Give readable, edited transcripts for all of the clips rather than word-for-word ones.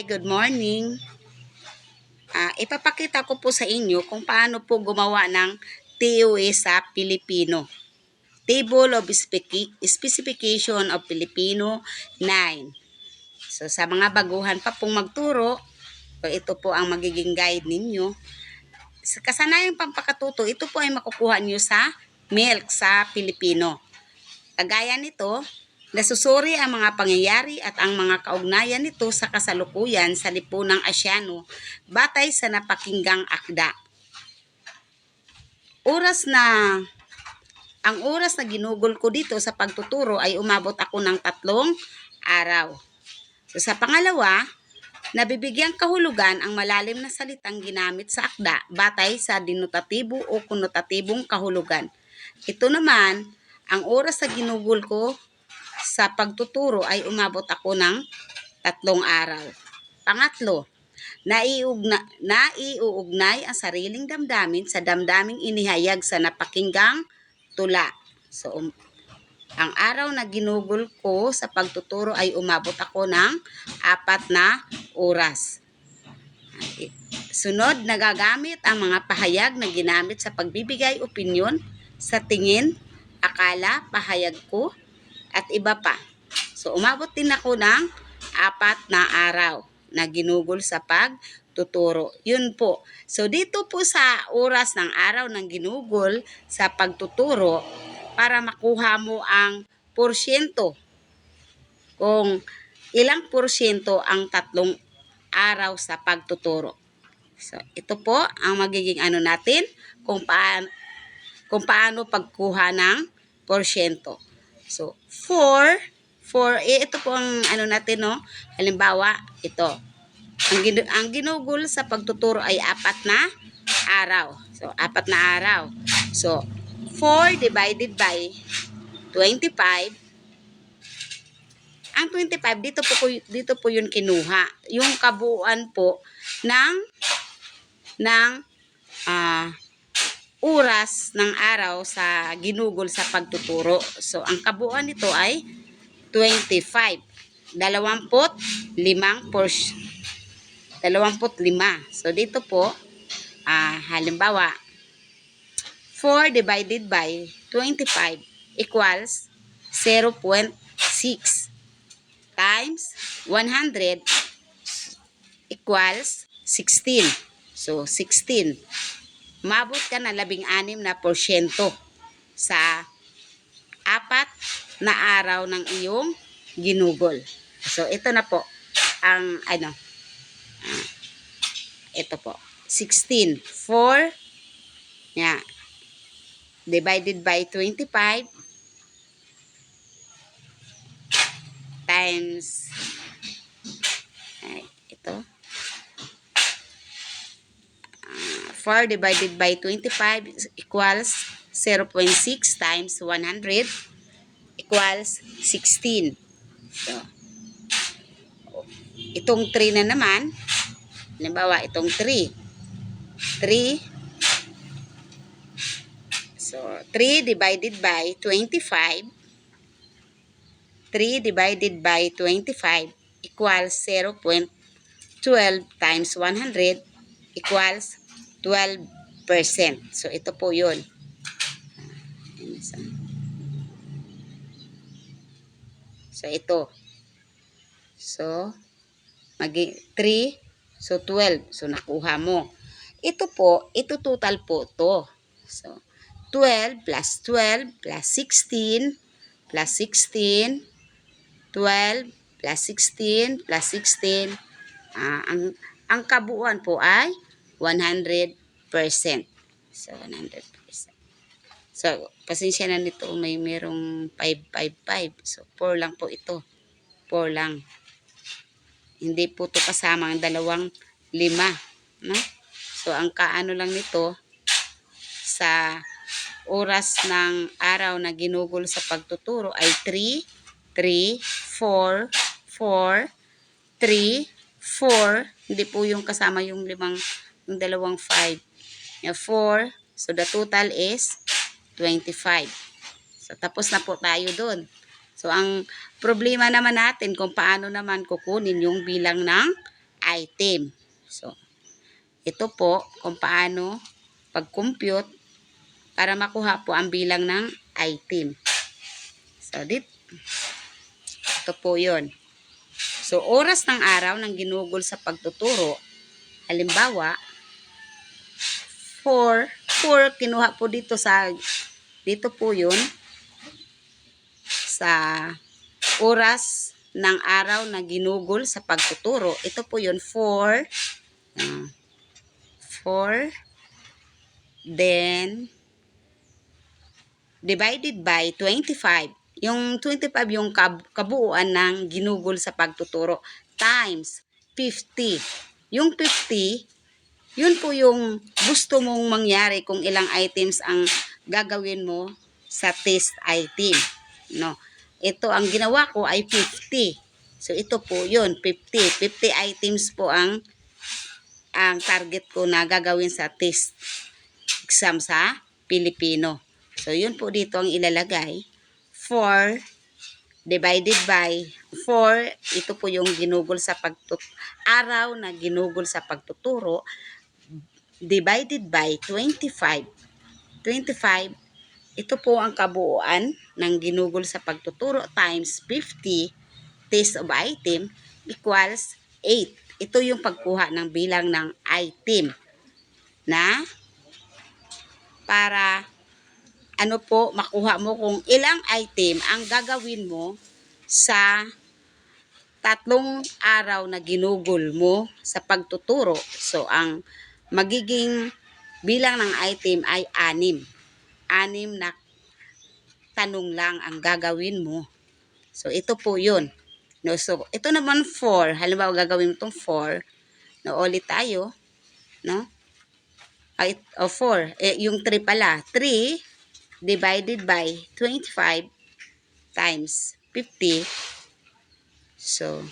Hi, good morning. Ipapakita ko po sa inyo kung paano po gumawa ng TOE sa Pilipino. Table of Specification of Filipino 9. So, sa mga baguhan pa pong magturo, ito po ang magiging guide ninyo. Sa kasanayang pampakatuto, ito po ay makukuha nyo sa MILC sa Pilipino. Kagaya nito, nasusuri ang mga pangyayari at ang mga kaugnayan nito sa kasalukuyan sa lipunang Asyano batay sa napakinggang akda. Ang oras na ginugol ko dito sa pagtuturo ay umabot ako ng 3 araw. So, sa pangalawa, nabibigyang kahulugan ang malalim na salitang ginamit sa akda batay sa denotatibo o konotatibong kahulugan. Ito naman, ang oras na ginugol ko sa pagtuturo ay umabot ako ng 3 araw. Pangatlo, naiuugnay ang sariling damdamin sa damdaming inihayag sa napakinggang tula. So, ang araw na ginugol ko sa pagtuturo ay umabot ako ng 4 na oras. Sunod, nagagamit ang mga pahayag na ginamit sa pagbibigay opinyon sa tingin, akala, pahayag ko, at iba pa. So, umabot din ako ng 4 na araw na ginugol sa pagtuturo. Yun po. So, dito po sa oras ng araw ng ginugol sa pagtuturo, para makuha mo ang porsyento. Kung ilang porsyento ang 3 araw sa pagtuturo. So, ito po ang magiging natin kung paano pagkuha ng porsyento. So, 4, ito po ang natin, no? Halimbawa, ito. Ang ginugol sa pagtuturo ay 4 na araw. So, 4 na araw. So, 4 divided by 25. Ang 25, dito po yun kinuha. Yung kabuuan po ng oras ng araw sa ginugol sa pagtuturo. So, ang kabuuan nito ay 25. 25. So, dito po, halimbawa, 4 divided by 25 equals 0.6 times 100 equals 16. So, 16. Mabot ka na 16% sa 4 na araw ng iyong ginugol. So, ito na po ang ito po. 16. 4 divided by 25 times ito 4 divided by 25 equals 0.6 times 100 equals 16. So, itong 3 na naman, halimbawa itong 3. So, 3 divided by 25. 3 divided by 25 equals 0.12 times 100 equals 12%. So, ito po yun. So, ito. So, 3. So, 12. So, nakuha mo. Ito po, ito total po to. So, 12 plus 12 plus 16 plus 16. 12 plus 16 plus 16. Ang kabuuan po ay 100%. So, 100%. So, pasensya na nito, merong 555. So, 4 lang po ito. 4 lang. Hindi po ito kasama ang 2, 5. No? So, ang kaano lang nito, sa oras ng araw na ginugol sa pagtuturo ay 3, 4, 4, 3, 4. Hindi po yung kasama yung 2, 5. 4. So, the total is 25. So, tapos na po tayo dun. So, ang problema naman natin kung paano naman kukunin yung bilang ng item. So, ito po kung paano pag-compute para makuha po ang bilang ng item. So, ito po yun. So, oras ng araw ng ginugol sa pagtuturo, halimbawa, 4 kinuha po dito po yun, sa oras ng araw na ginugol sa pagtuturo. Ito po yun, 4, then, divided by 25. Yung 25 yung kabuuan ng ginugol sa pagtuturo times 50. Yung 50, yun po yung gusto mong mangyari kung ilang items ang gagawin mo sa test item. No. Ito ang ginawa ko ay 50. So ito po yun, 50. 50 items po ang target ko na gagawin sa test exam sa Pilipino. So yun po dito ang ilalagay. 4 divided by 4, ito po yung ginugol sa araw na ginugol sa pagtuturo, divided by 25. 25, ito po ang kabuuan ng ginugol sa pagtuturo times 50, test of item, equals 8. Ito yung pagkuha ng bilang ng item na para makuha mo kung ilang item ang gagawin mo sa 3 araw na ginugol mo sa pagtuturo. So, ang magiging bilang ng item ay 6. 6 na tanong lang ang gagawin mo. So, ito po yun. No, so, ito naman 4. Halimbawa, gagawin mo itong 4. No, ulit tayo. No? 4. Yung 3 pala. 3 divided by 25 times 50. So,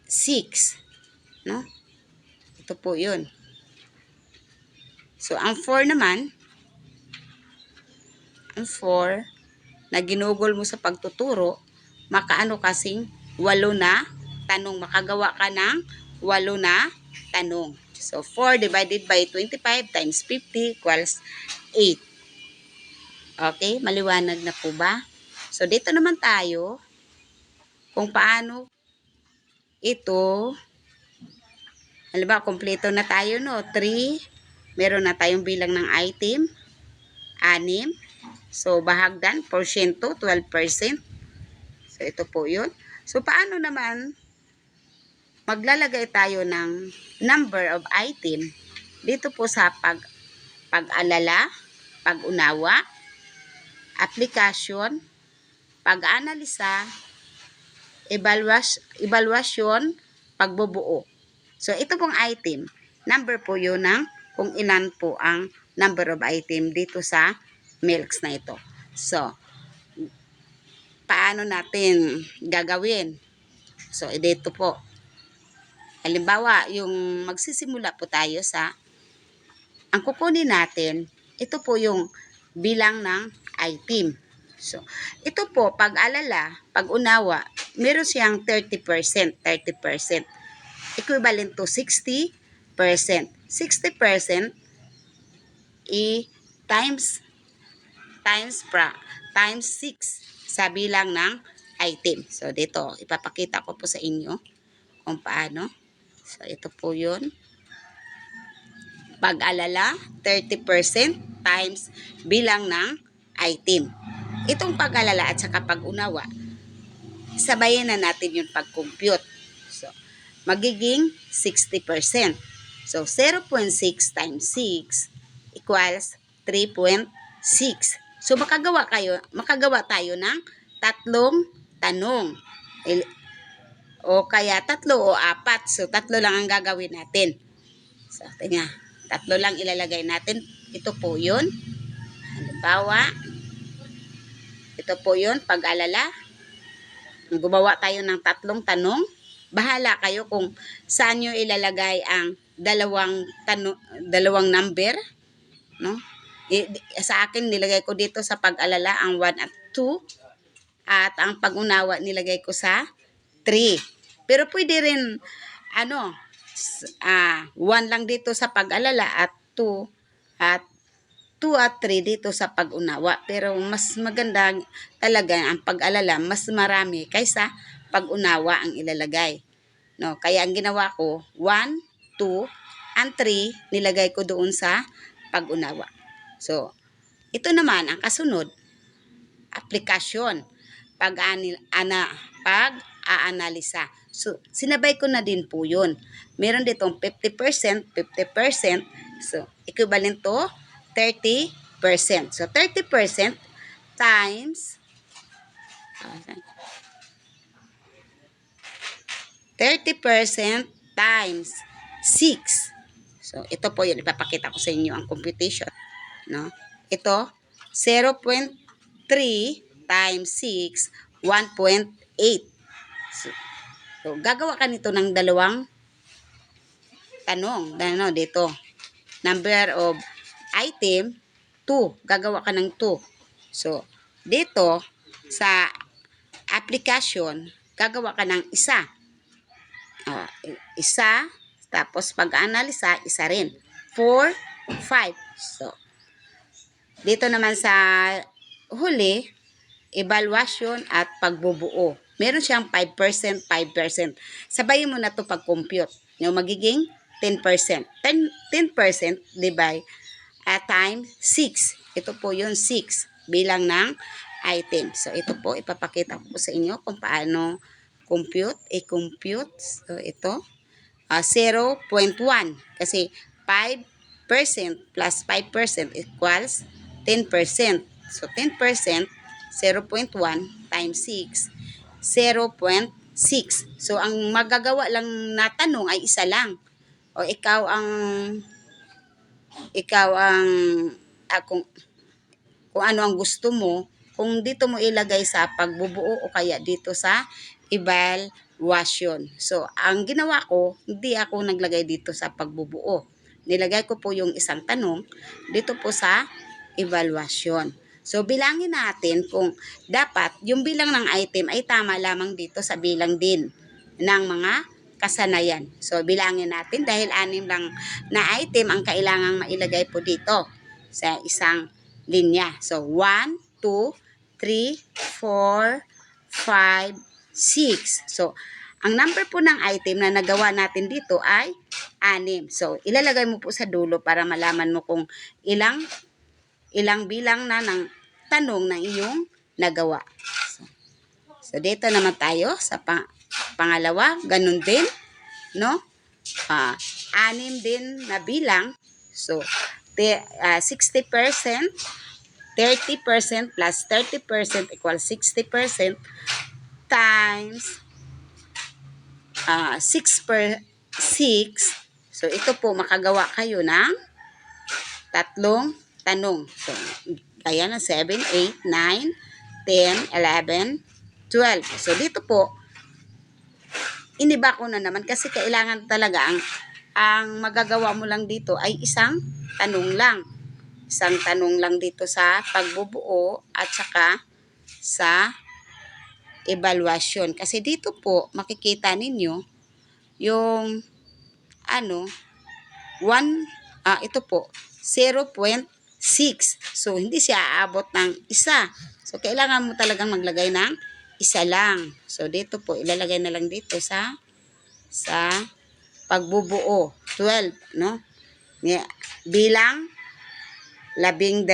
6. No? Ito po yun. So, ang 4 naman, ang 4 na ginugol mo sa pagtuturo, makaano kasing 8 na tanong. Makagawa ka ng 8 na tanong. So, 4 divided by 25 times 50 equals 8. Okay? Maliwanag na po ba? So, dito naman tayo kung paano ito. Halimbawa, kompleto na tayo, no? 3. Meron na tayong bilang ng item. 6. So, bahagdan, porsyento, 12%. So, ito po yun. So, paano naman maglalagay tayo ng number of item dito po sa pag-alala, pag-unawa, aplikasyon, pag-analisa, evaluasyon, pagbubuo. So, ito pong item, number po yun ng kung ilan po ang number of item dito sa milks na ito. So, paano natin gagawin? So, dito po. Halimbawa, yung magsisimula po tayo ang kukunin natin, ito po yung bilang ng item. So, ito po, pag-alala, pag-unawa, meron siyang 30%. Equivalent to 60%. 60% times 6 sa bilang ng item. So, dito, ipapakita ko po sa inyo kung paano. So, ito po yun. Pag-alala, 30% times bilang ng item. Itong pag-alala at saka pag-unawa, sabayan na natin yung pag-compute. So, magiging 60%. So, 0.6 times 6 equals 3.6. So, makagawa tayo ng 3 tanong. O kaya 3 o 4. So, 3 lang ang gagawin natin. So, tingnan. 3 lang ilalagay natin. Ito po yun. Halimbawa, ito po yun, pag-alala. Gumawa tayo ng 3 tanong. Bahala kayo kung saan nyo ilalagay ang dalawang number. No? Sa akin, nilagay ko dito sa pag-alala ang 1 at 2. At ang pag-unawa nilagay ko sa 3. Pero pwede rin, 1 lang dito sa pag-alala at 2 at 2 at 3 dito sa pag-unawa. Pero mas maganda talaga ang pag-alala, mas marami kaysa pag-unawa ang ilalagay. No, kaya ang ginawa ko, 1, 2, and 3 nilagay ko doon sa pag-unawa. So, ito naman ang kasunod, aplikasyon, pag-aanalisa. So, sinabay ko na din po yun. Meron ditong 50%, 50%. So, equivalent to 30%. So, 30% times 30% times 6. So, ito po yun. Ipapakita ko sa inyo ang computation. No? Ito, 0.3 times 6, 1.8. So, gagawa ka nito ng dalawang tanong. Dito. Number of item, 2. Gagawa ka ng 2. So, dito, sa application, gagawa ka ng isa. Isa, tapos pag-analisa, isa rin. 4, 5. So, dito naman sa huli, evaluation at pagbubuo. Meron siyang 5%, 5%. Sabayin mo na to pag-compute. Yung magiging 10%. 10% divide times 6. Ito po yung 6 bilang ng item. So, ito po, ipapakita ko sa inyo kung paano compute. I-compute. So, ito. 0.1. Kasi 5% plus 5% equals 10%. So, 10%, 0.1 times 6, 0.6. So, ang magagawa lang na tanong ay isa lang. O ikaw kung ano ang gusto mo, kung dito mo ilagay sa pagbubuo o kaya dito sa evaluation. So, ang ginawa ko, hindi ako naglagay dito sa pagbubuo. Nilagay ko po yung isang tanong dito po sa evaluation. So, bilangin natin kung dapat yung bilang ng item ay tama lamang dito sa bilang din ng mga kasanayan. So, bilangin natin dahil 6 lang na item ang kailangang mailagay po dito sa isang linya. So, 1, 2, 3, 4, 5, 6. So, ang number po ng item na nagawa natin dito ay 6. So, ilalagay mo po sa dulo para malaman mo kung ilang bilang na ng tanong na iyong nagawa. So dito naman tayo sa pangalawa, ganun din, no? 6 din na bilang. So, 60%, 30% plus 30% equals 60% times 6 per 6. So, ito po, makagawa kayo ng tatlong tanong. So, kaya na 7, 8, 9, 10, 11, 12. So, dito po, iniba ko na naman kasi kailangan talaga ang magagawa mo lang dito ay isang tanong lang. Isang tanong lang dito sa pagbubuo at saka sa evaluation. Kasi dito po, makikita ninyo yung ito po, 0.6. So, hindi siya aabot ng isa. So, kailangan mo talagang maglagay ng isa lang. So, dito po, ilalagay na lang dito sa pagbubuo. 12, no? Bilang 12.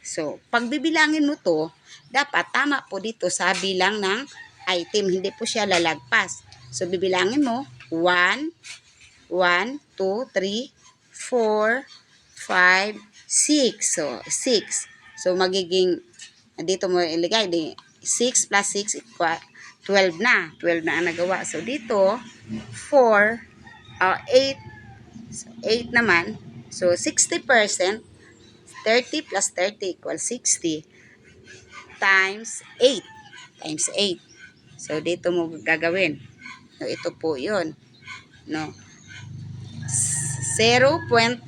So, pagbibilangin mo to, dapat tama po dito sa bilang ng item. Hindi po siya lalagpas. So, bibilangin mo, 1, 1, 2, 3, 4, 5, 6. So, 6. So, magiging, dito mo ilagay, 6 plus 6 equal 12 na. 12 na ang nagawa. So, dito, 4, 8. So, 8 naman. So, 60%, 30 plus 30 equals 60 times 8. Times 8. So, dito mo gagawin. So, ito po yun. No? 0.6,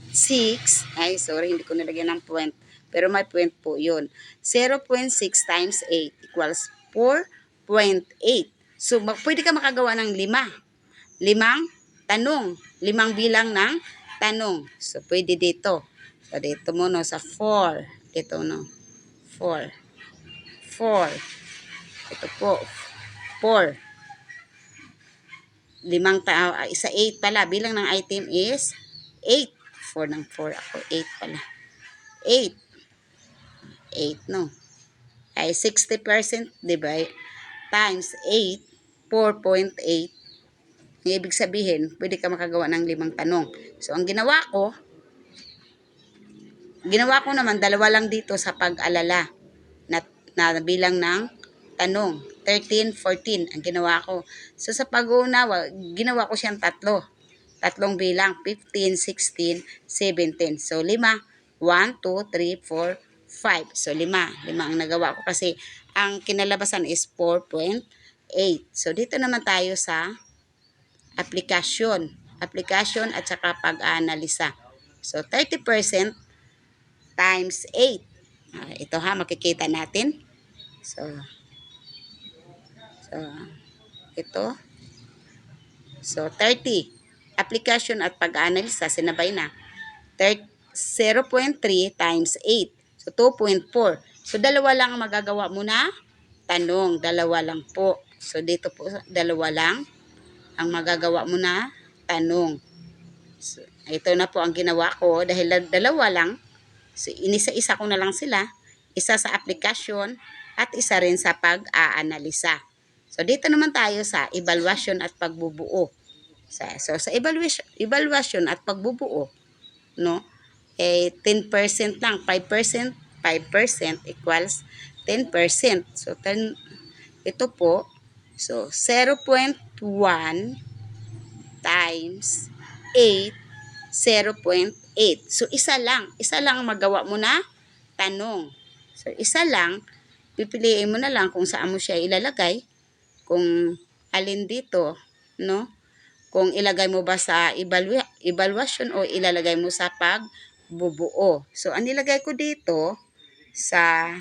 ay sorry, hindi ko nilagyan ng point, pero may point po yun. 0.6 times 8 equals 4.8. So, pwede ka makagawa ng 5. 5 tanong. 5 bilang ng tanong. So, pwede dito. So, dito mo, no, sa 4. Dito, no. 4. 4. Ito po. 4. 5 isa 8 pala. Bilang ng item is 8. 4 ng 4 ako. 8 pala. 8. 8, no. Ay 60%, di ba? Times 8, 4.8. Ibig sabihin, pwede ka makagawa ng 5 tanong. So, ang ginawa ko naman, 2 lang dito sa pag-alala na bilang ng tanong. 13, 14 ang ginawa ko. So, sa pag-uunawa, ginawa ko siyang 3. 3 bilang, 15, 16, 17. So, 5. 1, 2, 3, 4, 5. So, 5. 5 ang nagawa ko kasi ang kinalabasan is 4.8. So, dito naman tayo sa application at saka pag-aanalisa. So, 30% times 8. Ito ha, makikita natin. So, ito. So, 30. Application at pag-aanalisa, sinabay na. 0.3 times 8. So, 2.4. So, 2 lang ang magagawa mo na tanong. 2 lang po. So, dito po, 2 lang ang magagawa mo na tanong. So, ito na po ang ginawa ko. Dahil 2 lang, so, inisa-isa ko na lang sila. Isa sa application at isa rin sa pag-aanalisa. So, dito naman tayo sa evaluation at pagbubuo. So, sa evaluation at pagbubuo, no, 10% lang. 5% equals 10%. So, ito po, so, 0.1 times 8, 0.8. So, isa lang ang magawa mo na tanong. So, isa lang, pipiliin mo na lang kung saan mo siya ilalagay, kung alin dito, no? Kung ilagay mo ba sa evaluation o ilalagay mo sa pagbubuo. So, ang nilagay ko dito sa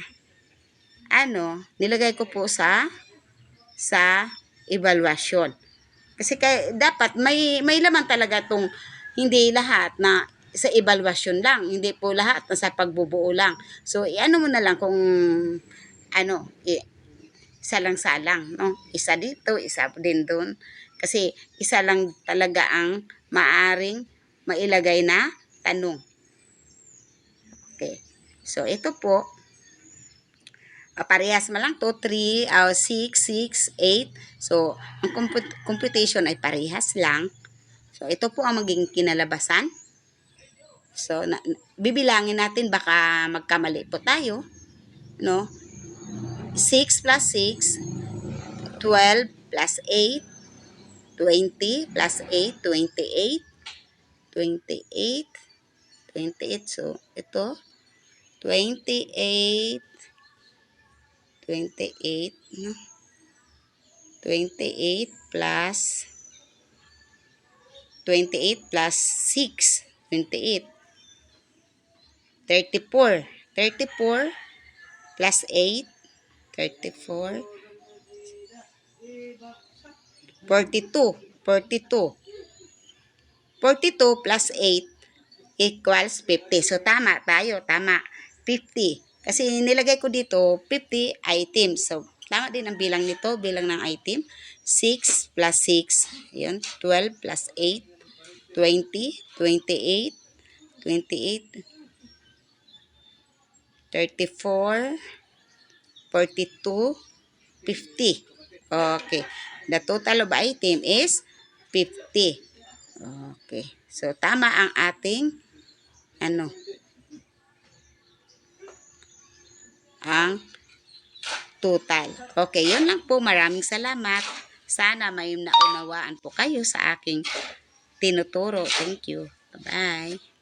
nilagay ko po sa evaluation. Kasi dapat may laman talaga tong hindi lahat na sa evaluation lang, hindi po lahat na sa pagbubuo lang. So, mo na lang kung salang-salang, no? Isa dito, isa din doon. Kasi isa lang talaga ang maaring mailagay na tanong. Okay. So, ito po, parehas ma lang to, 3, 6, 6, 8. So, ang computation ay parehas lang. So, ito po ang magiging kinalabasan. So, bibilangin natin, baka magkamali po tayo, no? 6 plus 6, 12 plus 8, 20 plus 8, 28, 28, 28. So, ito, 28, 28, no? 28 plus 6, 28. 34. 34 plus 8, 34. 42. 42. 42 plus 8 equals 50. So, tama tayo. Tama. 50. Kasi nilagay ko dito 50 items. So, tama din ang bilang nito. Bilang ng item. 6 plus 6. Yun. 12 plus 8. 20. 28. 28. 34. 42. 50. Okay. The total of item is 50. Okay. So, tama ang ating ang total. Okay, yun lang po. Maraming salamat. Sana may naunawaan po kayo sa aking tinuturo. Thank you. Bye-bye.